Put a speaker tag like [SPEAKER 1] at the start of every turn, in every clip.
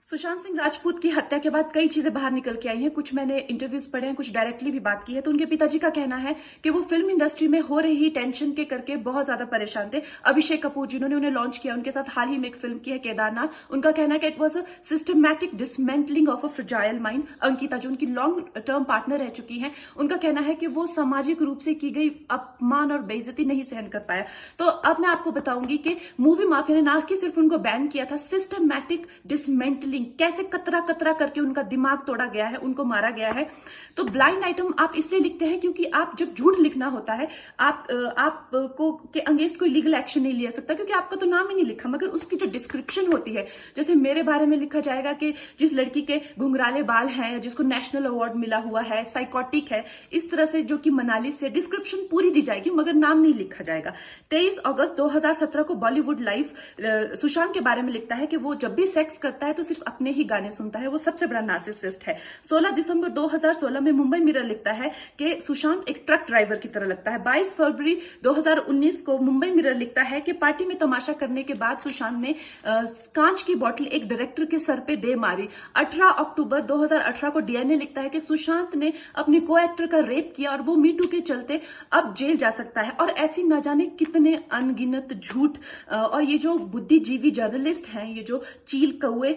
[SPEAKER 1] सुशांत सिंह राजपूत की हत्या के बाद कई चीजें बाहर निकल के आई हैं। कुछ मैंने इंटरव्यूज पढ़े हैं, कुछ डायरेक्टली भी बात की है। तो उनके पिताजी का कहना है कि वो फिल्म इंडस्ट्री में हो रही टेंशन के करके बहुत ज्यादा परेशान थे। अभिषेक कपूर जिन्होंने उन्हें लॉन्च किया, उनके साथ हाल ही में एक फिल्म की है केदारनाथ। उनका कहना है कि it was a systematic dismantling of a fragile mind. Ankita जो उनकी लॉन्ग टर्म पार्टनर रह चुकी है, उनका कहना है कि वो सामाजिक रूप से की गई अपमान और बेइज्जती नहीं सहन कर पाया। तो अब मैं आपको बताऊंगी कि मूवी माफिया ने ना कि सिर्फ उनको बैन किया था, सिस्टमैटिक डिसमेंटलिंग, कैसे कतरा कतरा करके उनका दिमाग तोड़ा गया है, उनको मारा गया है। तो ब्लाइंड आइटम आप इसलिए लिखते हैं क्योंकि आप जब झूठ लिखना होता है, आपको के अगेंस्ट कोई लीगल एक्शन नहीं लिया सकता क्योंकि आपका तो नाम ही नहीं लिखा, मगर उसकी जो डिस्क्रिप्शन होती है, जैसे मेरे बारे में लिखा जाएगा कि जिस लड़की के घुंघराले बाल हैं, जिसको नेशनल अवार्ड मिला हुआ है, साइकोटिक है, इस तरह से, जो कि मनाली से, डिस्क्रिप्शन पूरी दी जाएगी मगर नाम नहीं लिखा जाएगा। 23 अगस्त 2017 को बॉलीवुड लाइव सुशांत के बारे में लिखता है कि वो जब भी सेक्स करता है तो सिर्फ अपने ही गाने सुनता है, वो सबसे बड़ा नार्सिसिस्ट है। 16 दिसंबर 2016 में मुंबई मिरर लिखता है कि सुशांत एक ट्रक ड्राइवर की तरह लगता है। 22 फरवरी 2019 को मुंबई मिरर लिखता है कि पार्टी में तमाशा करने के बाद सुशांत ने कांच की बोतल एक डायरेक्टर के सर पे दे मारी। 18 अक्टूबर 2018 को डीएनए लिखता है कि सुशांत ने अपने को एक्टर का रेप किया और वो मीटू के चलते अब जेल जा सकता है। और ऐसी न जाने कितने अनगिनत झूठ। और ये जो बुद्धिजीवी जर्नलिस्ट हैं, ये जो चील कौए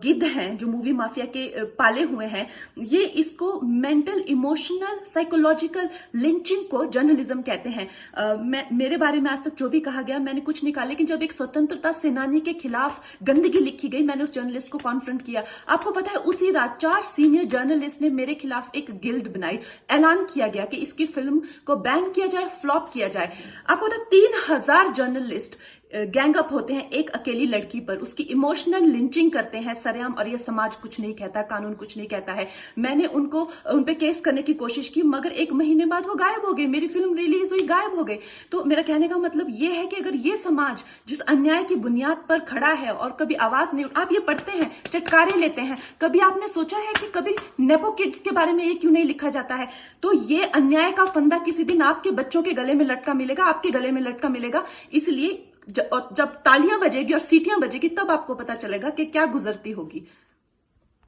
[SPEAKER 1] गिद्ध हैं जो मूवी माफिया के पाले हुए हैं, ये इसको मेंटल इमोशनल साइकोलॉजिकल लिंचिंग को जर्नलिज्म कहते हैं। मेरे बारे में आज तक जो भी कहा गया मैंने कुछ नहीं कहा, लेकिन जब एक स्वतंत्रता सेनानी के खिलाफ गंदगी लिखी गई, मैंने उस जर्नलिस्ट को कॉन्फ्रंट किया। आपको पता है उसी रात 4 सीनियर जर्नलिस्ट ने मेरे खिलाफ एक गिल्ड बनाई। ऐलान किया गया कि इसकी फिल्म को बैन किया जाए, फ्लॉप किया जाए। आपको पता है 3000 जर्नलिस्ट गैंग अप होते हैं एक अकेली लड़की पर, उसकी इमोशनल लिंचिंग करते हैं सरेआम, और ये समाज कुछ नहीं कहता, कानून कुछ नहीं कहता है। मैंने उन पे केस करने की कोशिश की, मगर 1 महीने बाद वो गायब हो गए। मेरी फिल्म रिलीज हुई, गायब हो गए। तो मेरा कहने का मतलब ये है कि अगर ये समाज जिस अन्याय की बुनियाद पर खड़ा है और कभी आवाज नहीं, आप ये पढ़ते हैं, चटकारे लेते हैं, कभी आपने सोचा है कि कभी नेपो किड्स के बारे में ये क्यों नहीं लिखा जाता है? तो ये अन्याय का फंदा किसी दिन आपके बच्चों के गले में लटका मिलेगा, आपके गले में लटका मिलेगा। इसलिए जब तालियां बजेगी और सीटियां बजेगी, तब आपको पता चलेगा कि क्या गुजरती होगी।